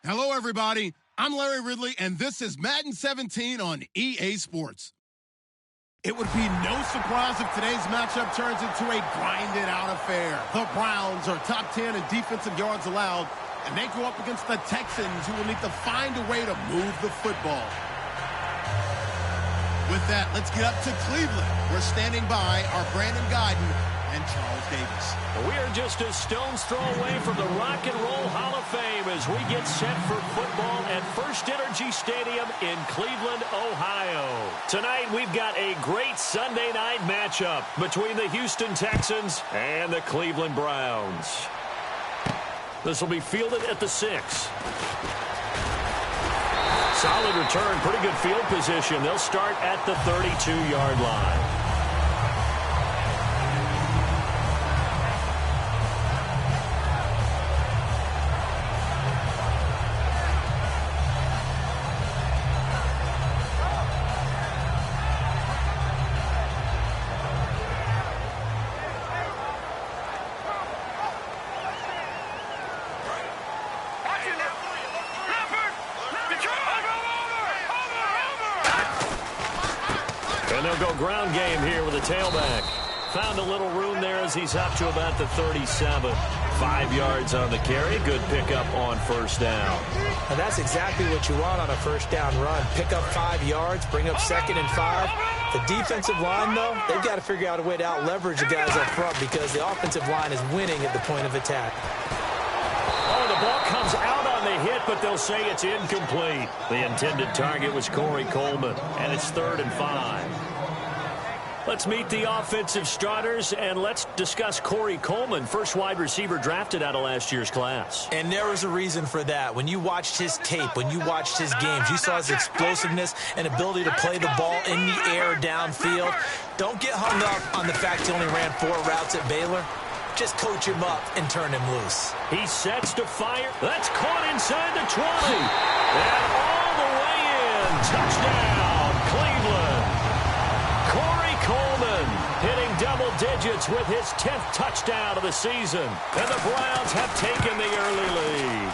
Hello, everybody. I'm Larry Ridley, and this is Madden 17 on EA Sports. It would be no surprise if today's matchup turns into a grinded-out affair. The Browns are top 10 in defensive yards allowed, and they go up against the Texans, who will need to find a way to move the football. With that, let's get up to Cleveland. We're standing by our Brandon Guyton and Charles Davis. We are just a stone's throw away from the Rock and Roll Hall of Fame as we get set for football at First Energy Stadium in Cleveland, Ohio. Tonight, we've got a great Sunday night matchup between the Houston Texans and the Cleveland Browns. This will be fielded at the 6. Solid return, pretty good field position. They'll start at the 32-yard line. And they'll go ground game here with a tailback. Found a little room there as he's up to about the 37. 5 yards on the carry. Good pickup on first down. And that's exactly what you want on a first down run. Pick up 5 yards, bring up 2nd and 5. The defensive line, though, they've got to figure out a way to out-leverage the guys up front because the offensive line is winning at the point of attack. Oh, the ball comes out on the hit, but they'll say it's incomplete. The intended target was Corey Coleman, and it's 3rd and 5. Let's meet the offensive starters, and let's discuss Corey Coleman, first wide receiver drafted out of last year's class. And there was a reason for that. When you watched his tape, when you watched his games, you saw his explosiveness and ability to play the ball in the air downfield. Don't get hung up on the fact he only ran 4 routes at Baylor. Just coach him up and turn him loose. He sets to fire. That's caught inside the 20. And all the way in. Touchdown, Cleveland. Corey Coleman hitting double digits with his 10th touchdown of the season. And the Browns have taken the early lead.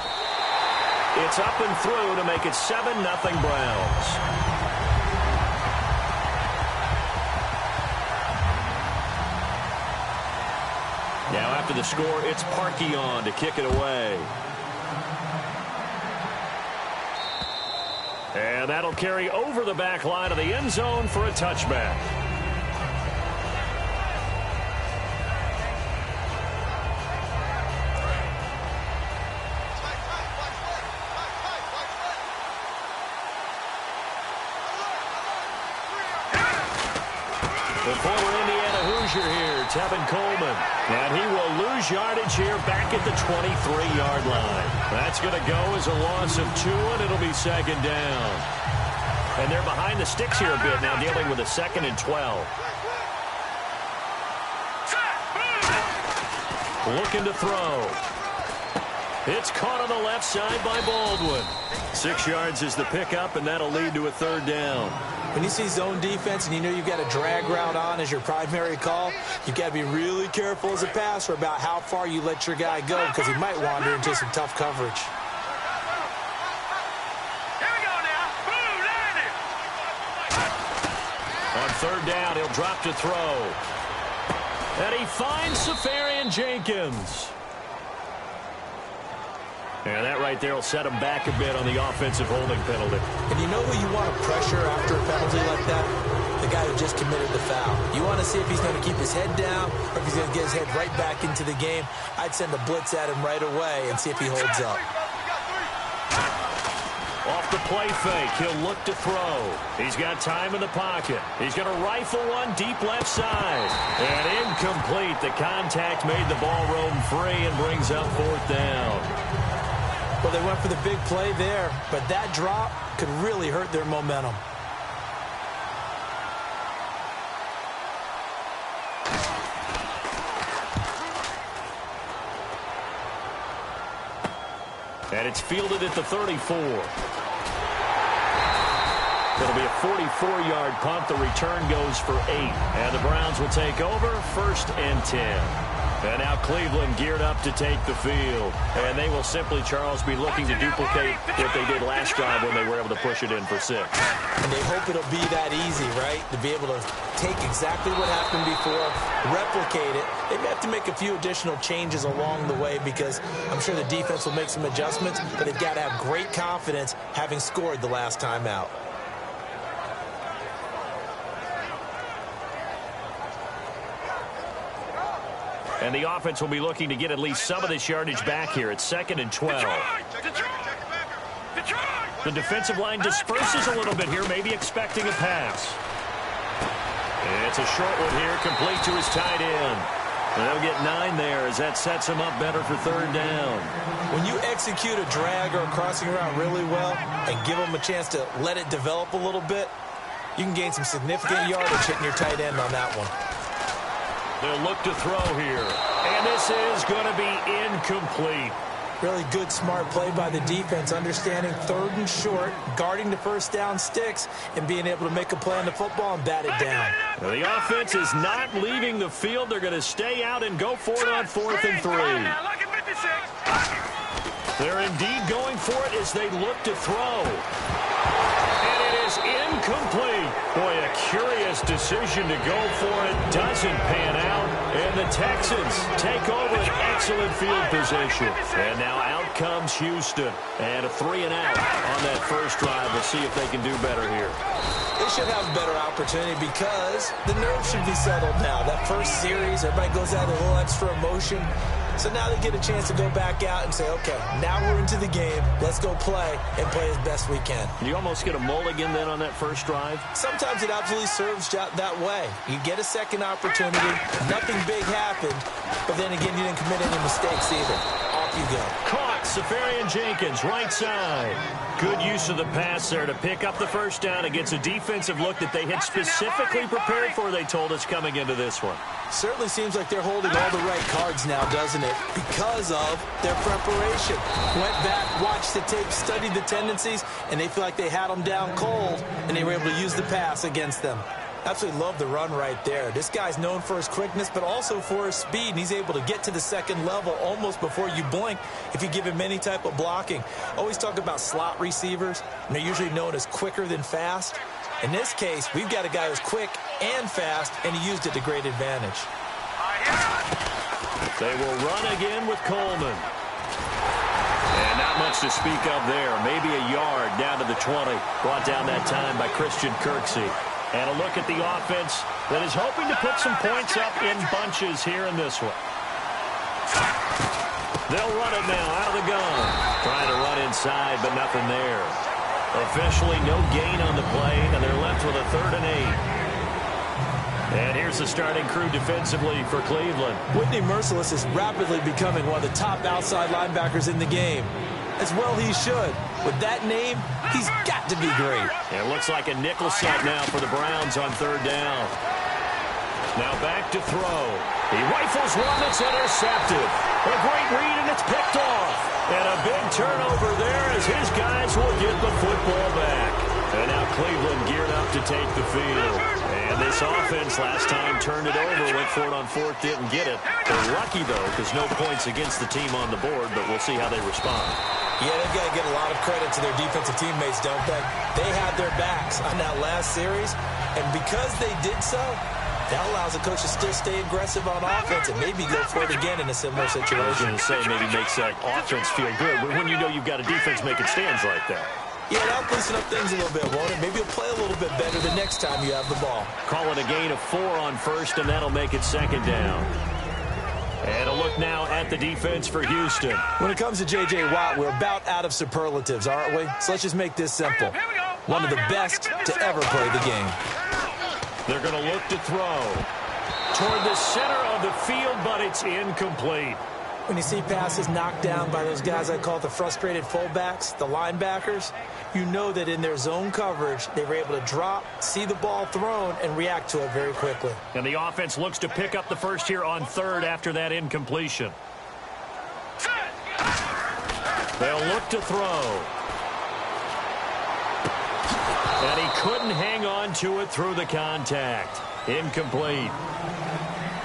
It's up and through to make it 7-0 Browns. Now after the score, it's Parkey on to kick it away. And that'll carry over the back line of the end zone for a touchback. The former Indiana Hoosier here, Tevin Coleman. And he will lose yardage here back at the 23-yard line. That's going to go as a loss of 2, and it'll be 2nd down. And they're behind the sticks here a bit now, dealing with a 2nd and 12. Looking to throw. It's caught on the left side by Baldwin. 6 yards is the pickup, and that'll lead to a 3rd down. When you see zone defense and you know you've got a drag route on as your primary call, you've got to be really careful as a passer about how far you let your guy go because he might wander into some tough coverage. Here we go now. Boom, On 3rd down, he'll drop to throw. And he finds Safarian Jenkins. And that right there will set him back a bit on the offensive holding penalty. And you know who you want to pressure after a penalty like that? The guy who just committed the foul. You want to see if he's going to keep his head down or if he's going to get his head right back into the game. I'd send a blitz at him right away and see if he holds up. Off the play fake, he'll look to throw. He's got time in the pocket. He's going to rifle one deep left side. And incomplete. The contact made the ball roam free and brings up 4th down. Well, they went for the big play there, but that drop could really hurt their momentum. And it's fielded at the 34. It'll be a 44-yard punt. The return goes for 8. And the Browns will take over 1st and 10. And now Cleveland geared up to take the field. And they will simply, Charles, be looking to duplicate what they did last drive when they were able to push it in for 6. And they hope it'll be that easy, right? To be able to take exactly what happened before, replicate it. They may have to make a few additional changes along the way because I'm sure the defense will make some adjustments, but they've got to have great confidence having scored the last time out. And the offense will be looking to get at least some of this yardage back here. It's 2nd and 12. The defensive line disperses a little bit here, maybe expecting a pass. And it's a short one here, complete to his tight end. And they'll get 9 there as that sets him up better for 3rd down. When you execute a drag or a crossing route really well and give them a chance to let it develop a little bit, you can gain some significant yardage hitting your tight end on that one. They'll look to throw here. And this is going to be incomplete. Really good, smart play by the defense, understanding 3rd and short, guarding the first down sticks, and being able to make a play on the football and bat it down. Now the offense is not leaving the field. They're going to stay out and go for it on 4th and 3. They're indeed going for it as they look to throw. And it is incomplete. Boy, a curious decision to go for it. Doesn't pan out. And the Texans take over an excellent field position. And now out comes Houston. And a 3 and out on that first drive. We'll see if they can do better here. They should have a better opportunity because the nerves should be settled now. That first series, everybody goes out with a little extra emotion. So now they get a chance to go back out and say, okay, now we're into the game. Let's go play and play as best we can. You almost get a mulligan then on that first drive? Sometimes it absolutely serves that way. You get a second opportunity. Nothing big happened. But then again, you didn't commit any mistakes either. Off you go. Caught. Safarian-Jenkins, right side. Good use of the pass there to pick up the first down against a defensive look that they had specifically prepared for, they told us, coming into this one. Certainly seems like they're holding all the right cards now, doesn't it? Because of their preparation. Went back, watched the tape, studied the tendencies, and they feel like they had them down cold, and they were able to use the pass against them. Absolutely love the run right there. This guy's known for his quickness, but also for his speed, and he's able to get to the second level almost before you blink if you give him any type of blocking. Always talk about slot receivers, and they're usually known as quicker than fast. In this case, we've got a guy who's quick and fast, and he used it to great advantage. They will run again with Coleman. And not much to speak of there. Maybe a yard down to the 20. Brought down that time by Christian Kirksey. And a look at the offense that is hoping to put some points up in bunches here in this one. They'll run it now out of the gun. Trying to run inside, but nothing there. Officially no gain on the play, and they're left with a 3rd and 8. And here's the starting crew defensively for Cleveland. Whitney Merciless is rapidly becoming one of the top outside linebackers in the game. As well he should. With that name, he's got to be great. It looks like a nickel set now for the Browns on 3rd down. Now back to throw. He rifles one that's intercepted. A great read, and it's picked off. And a big turnover there as his guys will get the football back. And now Cleveland geared up to take the field. And this offense last time turned it over, went for it on 4th, didn't get it. They're lucky, though, because no points against the team on the board, but we'll see how they respond. Yeah, they've got to get a lot of credit to their defensive teammates, don't they? They had their backs on that last series, and because they did so, that allows the coach to still stay aggressive on offense and maybe go for it again in a similar situation. I was going to say maybe makes that offense feel good, but when you know you've got a defense making stands like that. Yeah, that'll loosen up things a little bit, won't it? Maybe you'll play a little bit better the next time you have the ball. Call it a gain of 4 on 1st, and that'll make it 2nd down. And a look now at the defense for Houston. When it comes to J.J. Watt, we're about out of superlatives, aren't we? So let's just make this simple. One of the best to ever play the game. They're going to look to throw toward the center of the field, but it's incomplete. When you see passes knocked down by those guys I call the frustrated fullbacks, the linebackers, you know that in their zone coverage, they were able to drop, see the ball thrown, and react to it very quickly. And the offense looks to pick up the first here on 3rd after that incompletion. They'll look to throw. And he couldn't hang on to it through the contact. Incomplete.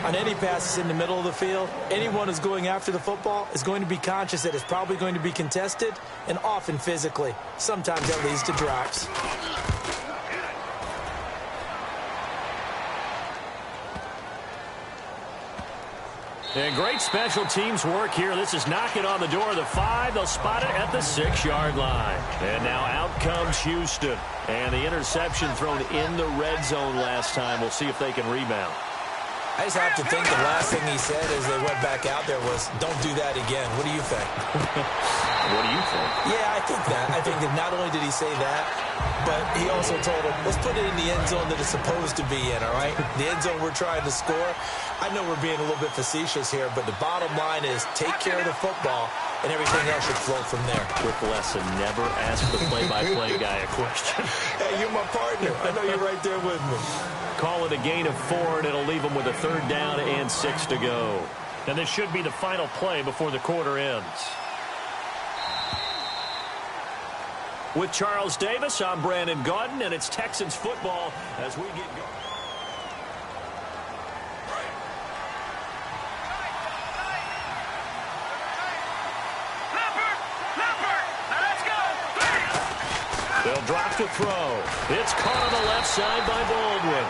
On any passes in the middle of the field, anyone who's going after the football is going to be conscious that it's probably going to be contested, and often physically. Sometimes that leads to drops. And great special teams work here. This is knocking on the door of the 5. They'll spot it at the 6-yard line. And now out comes Houston. And the interception thrown in the red zone last time. We'll see if they can rebound. I just have to think the last thing he said as they went back out there was, don't do that again. What do you think? What do you think? Yeah, I think that. I think that not only did he say that, but he also told him, let's put it in the end zone that it's supposed to be in, all right? The end zone we're trying to score. I know we're being a little bit facetious here, but the bottom line is take care of the football, and everything else should flow from there. Quick lesson, never ask the play-by-play guy a question. Hey, you're my partner. I know you're right there with me. Call it a gain of 4, and it'll leave them with a 3rd down and 6 to go. And this should be the final play before the quarter ends. With Charles Davis, I'm Brandon Gaudin, and it's Texans football as we get going. They'll drop to throw. It's caught on the left side by Baldwin.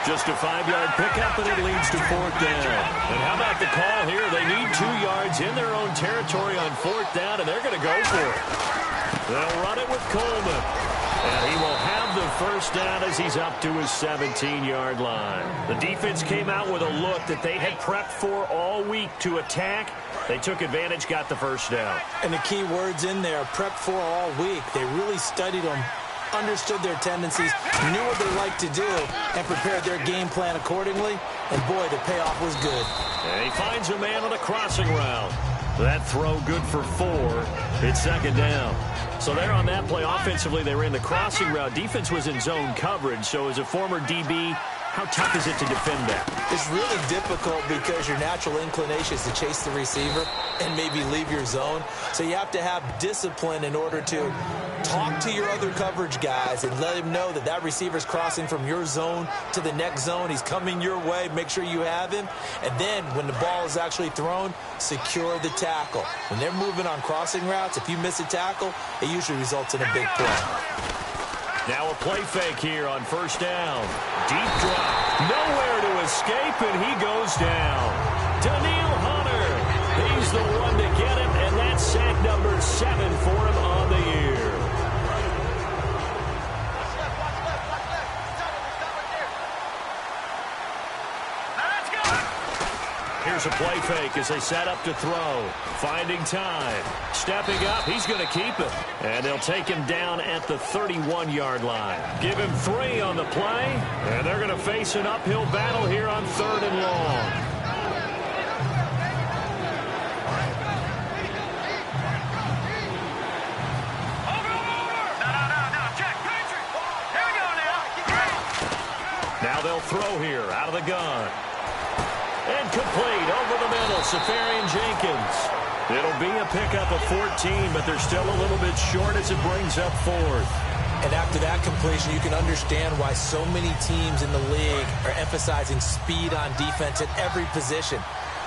Just a 5-yard pickup, and it leads to 4th down. And how about the call here? They need 2 yards in their own territory on 4th down, and they're going to go for it. They'll run it with Coleman. And he will have the 1st down as he's up to his 17-yard line. The defense came out with a look that they had prepped for all week to attack. They took advantage, got the 1st down. And the key words in there, prepped for all week. They really studied them, understood their tendencies, knew what they like to do, and prepared their game plan accordingly. And, boy, the payoff was good. And he finds a man on a crossing route. That throw good for 4. It's 2nd down. So there on that play, offensively, they ran the crossing route. Defense was in zone coverage. So as a former DB, how tough is it to defend that? It's really difficult because your natural inclination is to chase the receiver and maybe leave your zone. So you have to have discipline in order to talk to your other coverage guys and let him know that that receiver's crossing from your zone to the next zone. He's coming your way. Make sure you have him. And then when the ball is actually thrown, secure the tackle. When they're moving on crossing routes, if you miss a tackle, it usually results in a big play. Now a play fake here on 1st down. Deep drop. Nowhere to escape, and he goes down. Daniil Hunter. He's the one to get him, and that's sack number 7 for him on the year. Here's a play fake as they set up to throw. Finding time. Stepping up. He's going to keep it. And they'll take him down at the 31-yard line. Give him 3 on the play. And they're going to face an uphill battle here on 3rd and long. Now they'll throw here out of the gun. And complete over the middle, Safarian Jenkins. It'll be a pickup of 14, but they're still a little bit short as it brings up 4th. And after that completion, you can understand why so many teams in the league are emphasizing speed on defense at every position.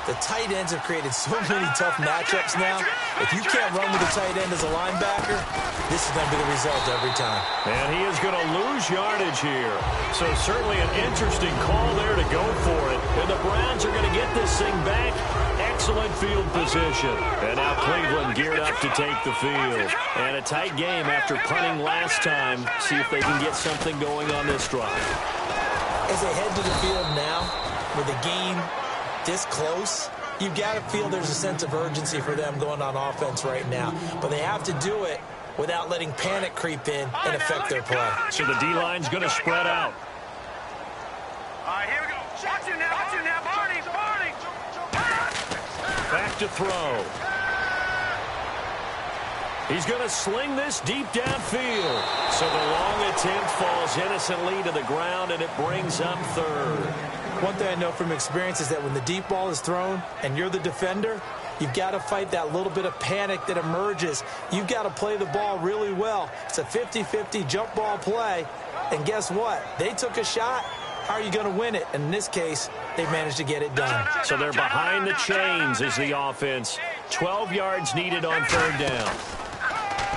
The tight ends have created so many tough matchups now. If you can't run with a tight end as a linebacker, this is going to be the result every time. And he is going to lose yardage here. So certainly an interesting call there to go for it. And the Browns are going to get this thing back. Excellent field position. And now Cleveland geared up to take the field. And a tight game after punting last time. See if they can get something going on this drive. As they head to the field now, with the game this close, you've got to feel there's a sense of urgency for them going on offense right now. But they have to do it without letting panic creep in and affect their play. So the D-line's going to spread out. All right, here we go. Watch you now, Barney. Back to throw. He's going to sling this deep downfield. So the long attempt falls innocently to the ground, and it brings up 3rd. One thing I know from experience is that when the deep ball is thrown and you're the defender, you've got to fight that little bit of panic that emerges. You've got to play the ball really well. It's a 50-50 jump ball play. And guess what? They took a shot. how are you going to win it? And in this case, they've managed to get it done. So they're behind the chains as the offense. 12 yards needed on third down.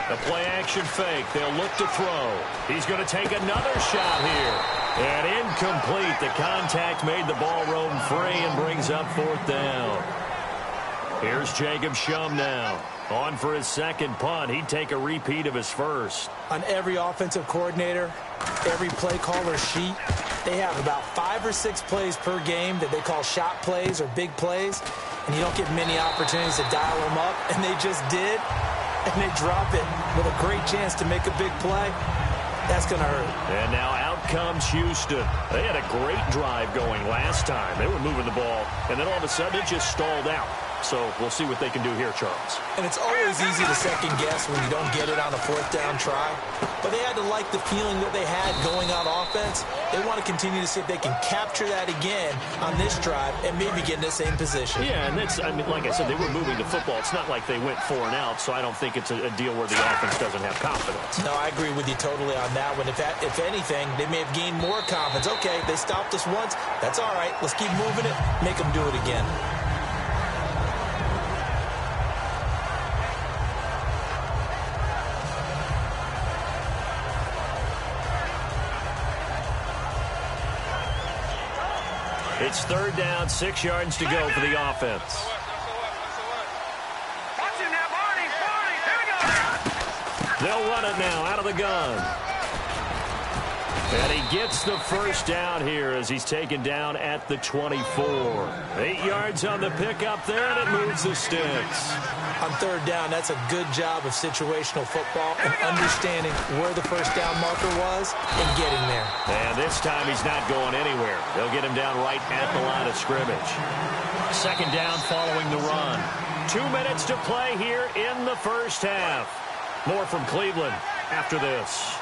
The play-action fake. They'll look to throw. He's going to take another shot here. And incomplete. The contact made the ball roam free and brings up fourth down. Here's Jacob Shum now. On for his second punt. He'd take a repeat of his first. On every offensive coordinator, every play caller sheet, they have about 5 or 6 plays per game that they call shot plays or big plays. And you don't get many opportunities to dial them up. And they just did. And they drop it with a great chance to make a big play. That's going to hurt. And now out comes Houston. They had a great drive going last time. They were moving the ball, and then all of a sudden it just stalled out. So we'll see what they can do here, Charles. And it's always easy to second guess when you don't get it on a fourth down try. But they had to like the feeling that they had going on offense. They want to continue to see if they can capture that again on this drive and maybe get in the same position. Yeah, and that's, I mean, like I said, they were moving the football. It's not like they went 4 and out, so I don't think it's a deal where the offense doesn't have confidence. No, I agree with you totally on that one. If anything, they may have gained more confidence. Okay, they stopped us once. That's all right. Let's keep moving it. Make them do it again. It's third down, 6 yards to go for the offense. Watch him now, Barney. Here we go. They'll run it now out of the gun. And he gets the first down here as he's taken down at the 24. 8 yards on the pickup there, and it moves the sticks. On third down, that's a good job of situational football and understanding where the first down marker was and getting there. And this time he's not going anywhere. They'll get him down right at the line of scrimmage. Second down following the run. 2 minutes to play here in the first half. More from Cleveland after this.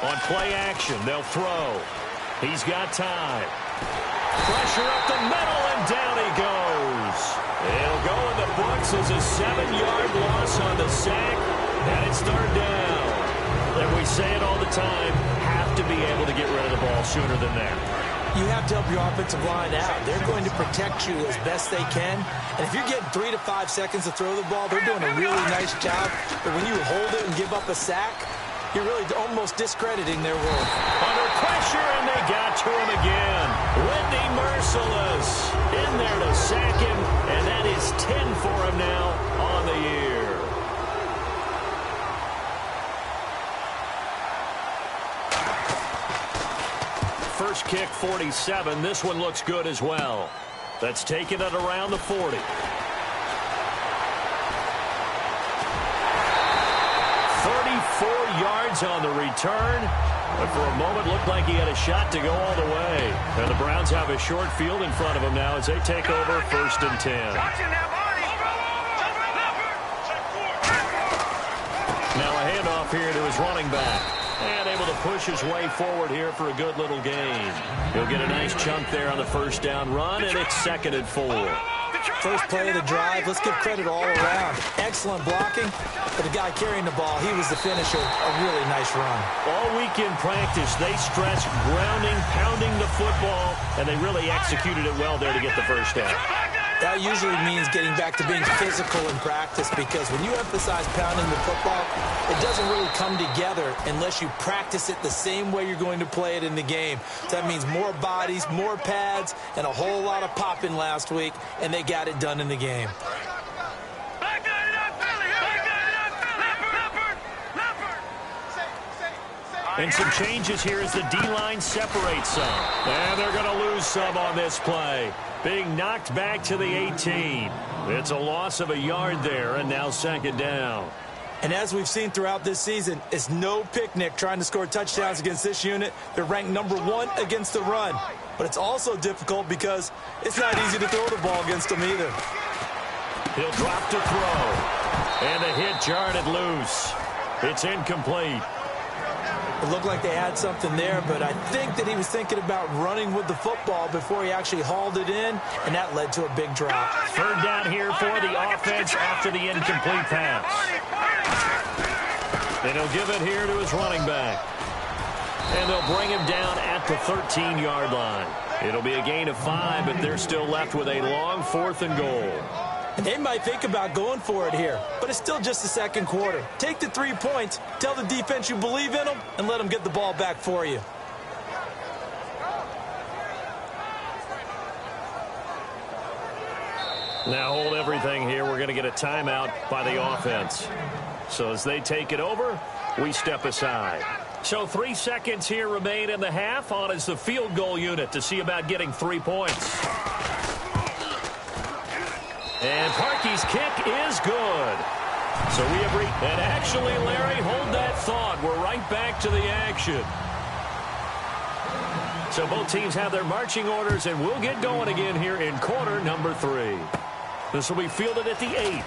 On play action, they'll throw. He's got time. Pressure up the middle, and down he goes. It'll go in the books as a 7-yard loss on the sack, and it's third down. And we say it all the time, have to be able to get rid of the ball sooner than that. You have to help your offensive line out. They're going to protect you as best they can. And if you're getting 3 to 5 seconds to throw the ball, they're doing a really nice job. But when you hold it and give up a sack, you're really almost discrediting their work. Under pressure, and they got to him again. Wendy Merciless in there to sack him, and that is 10 for him now on the year. First kick, 47. This one looks good as well. That's taken it around the 40. 34 yards on the return, but for a moment looked like he had a shot to go all the way. And the Browns have a short field in front of them now as they take over first and 10. Now a handoff here to his running back. And able to push his way forward here for a good little gain. He'll get a nice chunk there on the first down run, and it's 2nd and 4. First play of the drive, let's give credit all around. Excellent blocking, but the guy carrying the ball, he was the finisher. A really nice run. All week in practice, they stressed grounding, pounding the football, and they really executed it well there to get the first down. That usually means getting back to being physical in practice, because when you emphasize pounding the football, it doesn't really come together unless you practice it the same way you're going to play it in the game. So that means more bodies, more pads, and a whole lot of popping last week, and they got it done in the game. And some changes here as the D-line separates some. And they're going to lose some on this play. Being knocked back to the 18. It's a loss of a yard there, and now 2nd down. And as we've seen throughout this season, it's no picnic trying to score touchdowns against this unit. They're ranked number 1 against the run. But it's also difficult because it's not easy to throw the ball against them either. He'll drop to throw. And the hit jarred it loose. It's incomplete. It looked like they had something there, but I think that he was thinking about running with the football before he actually hauled it in, and that led to a big drop. Third down here for the offense after the incomplete pass. And he'll give it here to his running back. And they'll bring him down at the 13-yard line. It'll be a gain of 5, but they're still left with a long 4th and goal. And they might think about going for it here, but it's still just the second quarter. Take the 3 points, tell the defense you believe in them, and let them get the ball back for you. Now hold everything here. We're going to get a timeout by the offense. So as they take it over, we step aside. So 3 seconds here remain in the half. On is the field goal unit to see about getting 3 points. And Parkey's kick is good. So we have and actually, Larry, hold that thought. We're right back to the action. So both teams have their marching orders, and we'll get going again here in quarter number 3. This will be fielded at the 8.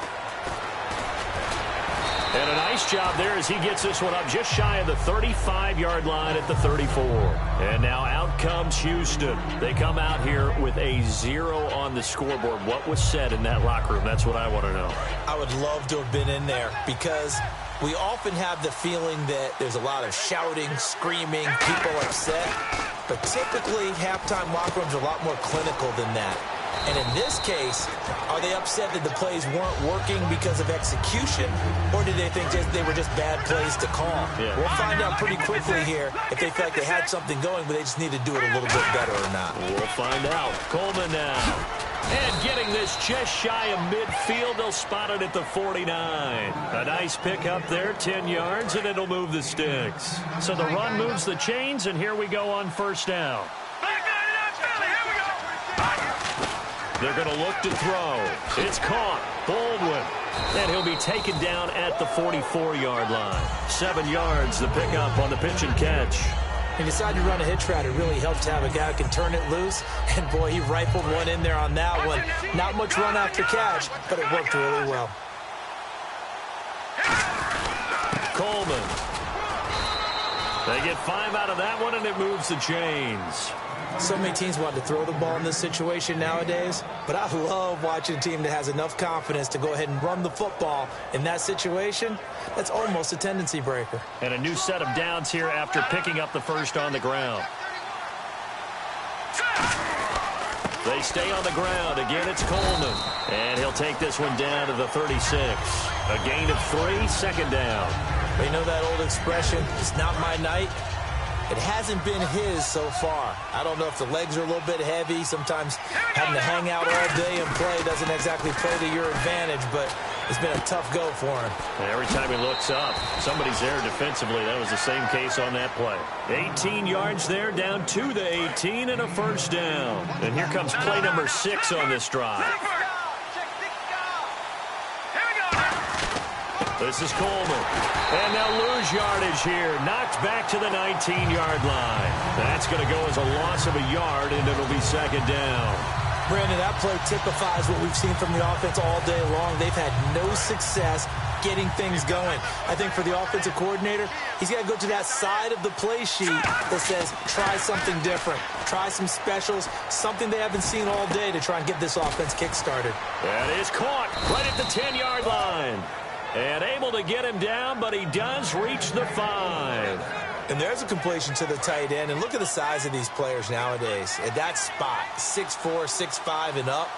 And a nice job there as he gets this one up just shy of the 35-yard line at the 34. And now out comes Houston. They come out here with a 0 on the scoreboard. What was said in that locker room? That's what I want to know. I would love to have been in there because we often have the feeling that there's a lot of shouting, screaming, people upset. But typically, halftime locker rooms are a lot more clinical than that. And in this case, are they upset that the plays weren't working because of execution, or did they think they were just bad plays to call? Yeah. We'll find out pretty quickly here if they feel like they had something going, but they just need to do it a little bit better or not. We'll find out. Coleman now. And getting this just shy of midfield, they'll spot it at the 49. A nice pick up there, 10 yards, and it'll move the sticks. So the run moves the chains, and here we go on first down. They're going to look to throw. It's caught. Baldwin. And he'll be taken down at the 44-yard line. 7 yards, the pickup on the pitch and catch. He decided to run a hitch route. It really helped to have a guy who can turn it loose. And, boy, he rifled one in there on that one. Not much run after catch, but it worked really well. Coleman. They get 5 out of that one, and it moves the chains. So many teams want to throw the ball in this situation nowadays, but I love watching a team that has enough confidence to go ahead and run the football in that situation. That's almost a tendency breaker. And a new set of downs here after picking up the first on the ground. They stay on the ground. Again, it's Coleman. And he'll take this one down to the 36. A gain of 3, second down. But you know that old expression, it's not my night? It hasn't been his so far. I don't know if the legs are a little bit heavy. Sometimes having to hang out all day and play doesn't exactly play to your advantage, but it's been a tough go for him. And every time he looks up, somebody's there defensively. That was the same case on that play. 18 yards there, down to the 18, and a first down. And here comes play number 6 on this drive. This is Coleman. And they'll lose yardage here. Knocked back to the 19-yard line. That's going to go as a loss of a yard, and it'll be second down. Brandon, that play typifies what we've seen from the offense all day long. They've had no success getting things going. I think for the offensive coordinator, he's got to go to that side of the play sheet that says, try something different. Try some specials, something they haven't seen all day to try and get this offense kick-started. That is caught right at the 10-yard line. And able to get him down, but he does reach the 5. And there's a completion to the tight end. And look at the size of these players nowadays. At that spot, 6'4", 6'5", and up.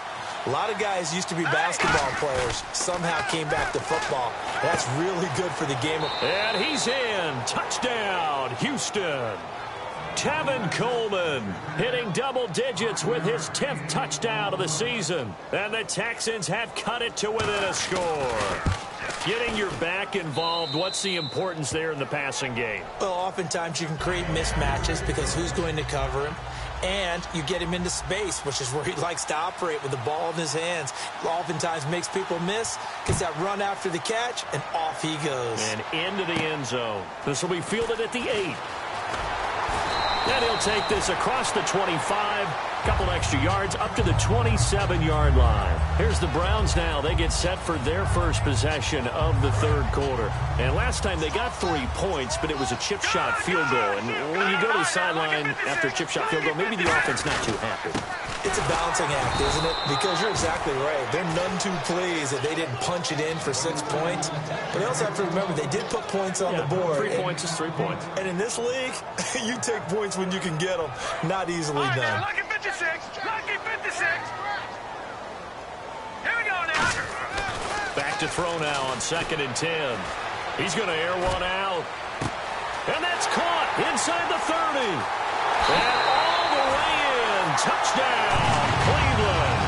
A lot of guys used to be basketball players. Somehow came back to football. That's really good for the game. And he's in. Touchdown, Houston. Tevin Coleman hitting double digits with his 10th touchdown of the season. And the Texans have cut it to within a score. Getting your back involved, what's the importance there in the passing game? Well, oftentimes you can create mismatches because who's going to cover him? And you get him into space, which is where he likes to operate with the ball in his hands. Oftentimes makes people miss, gets that run after the catch, and off he goes. And into the end zone. This will be fielded at the 8. And he'll take this across the 25, couple extra yards up to the 27-yard line. Here's the Browns now. They get set for their first possession of the third quarter. And last time they got 3 points, but it was a chip shot field goal. And when you go to the sideline after a chip shot field goal, maybe the offense not too happy. It's a balancing act, isn't it? Because you're exactly right. They're none too pleased that they didn't punch it in for 6 points. But they also have to remember they did put points on the board. 3 points is 3 points. And in this league, you take points when you can get them. Not easily done. Lucky 56. Lucky 56. Here we go now. Back to throw now on 2nd and 10. He's going to air one out. And that's caught inside the 30. And all the way in. Touchdown, Cleveland.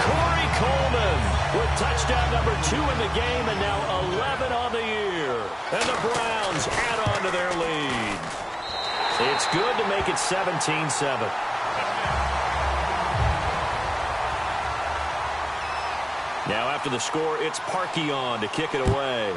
Corey Coleman with touchdown number 2 in the game and now 11 on the year. And the Browns add on to their lead. It's good to make it 17-7. Now after the score, it's Parkey on to kick it away.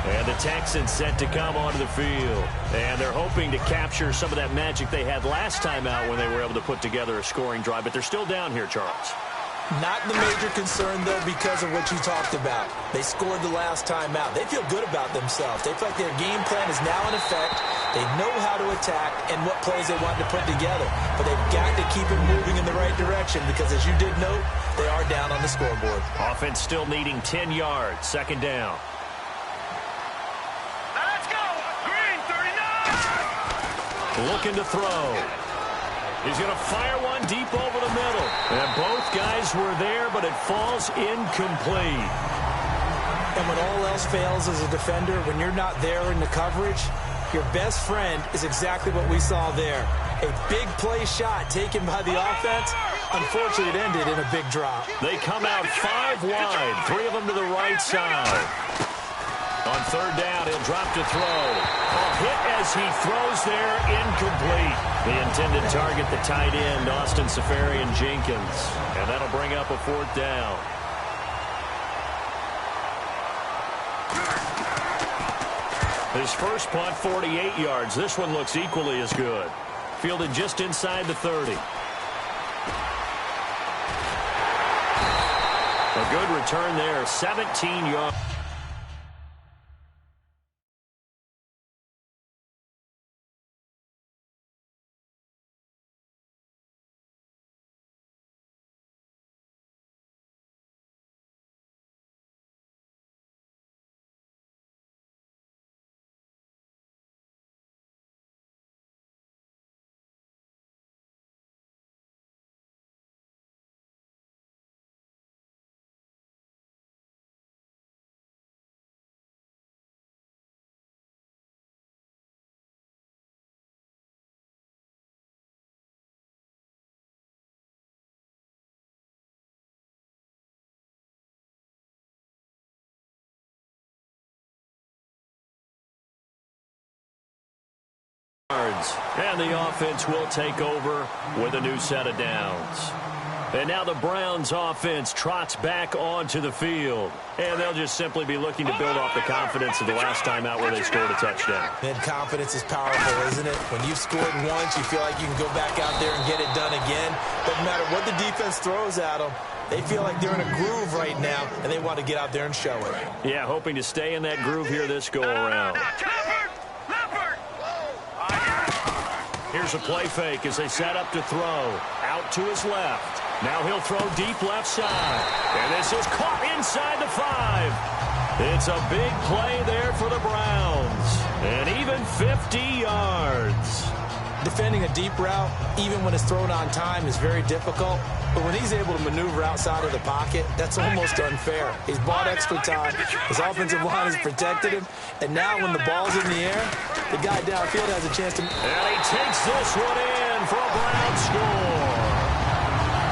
And the Texans set to come onto the field. And they're hoping to capture some of that magic they had last time out when they were able to put together a scoring drive. But they're still down here, Charles. Not the major concern, though, because of what you talked about. They scored the last time out. They feel good about themselves. They feel like their game plan is now in effect. They know how to attack and what plays they want to put together. But they've got to keep it moving in the right direction because, as you did note, they are down on the scoreboard. Offense still needing 10 yards. 2nd down. Let's go. Green 39. Looking to throw. He's going to fire one deep over the middle. And both guys were there, but it falls incomplete. And when all else fails as a defender, when you're not there in the coverage, your best friend is exactly what we saw there. A big play shot taken by the offense. Unfortunately, it ended in a big drop. They come out 5 wide, 3 of them to the right side. On 3rd down, he'll drop to throw. A hit as he throws there, incomplete. The intended target, the tight end, Austin Seferian-Jenkins. And that'll bring up a 4th down. His first punt, 48 yards. This one looks equally as good. Fielded just inside the 30. A good return there, 17 yards. And the offense will take over with a new set of downs. And now the Browns offense trots back onto the field. And they'll just simply be looking to build off the confidence of the last time out where they scored a touchdown. And confidence is powerful, isn't it? When you've scored once, you feel like you can go back out there and get it done again. Doesn't matter what the defense throws at them. They feel like they're in a groove right now, and they want to get out there and show it. Yeah, hoping to stay in that groove here this go-around. Here's a play fake as they set up to throw. Out to his left. Now he'll throw deep left side. And this is caught inside the 5. It's a big play there for the Browns. And even 50 yards. Defending a deep route, even when it's thrown on time, is very difficult. But when he's able to maneuver outside of the pocket, that's almost unfair. He's bought extra time. His offensive line has protected him. And now when the ball's in the air, the guy downfield has a chance to... And he takes this one in for a Brown score.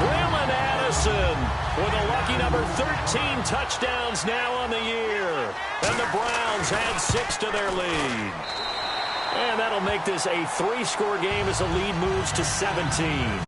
Braylon Addison with a lucky number 13 touchdowns now on the year. And the Browns add 6 to their lead. And that'll make this a 3-score game as the lead moves to 17.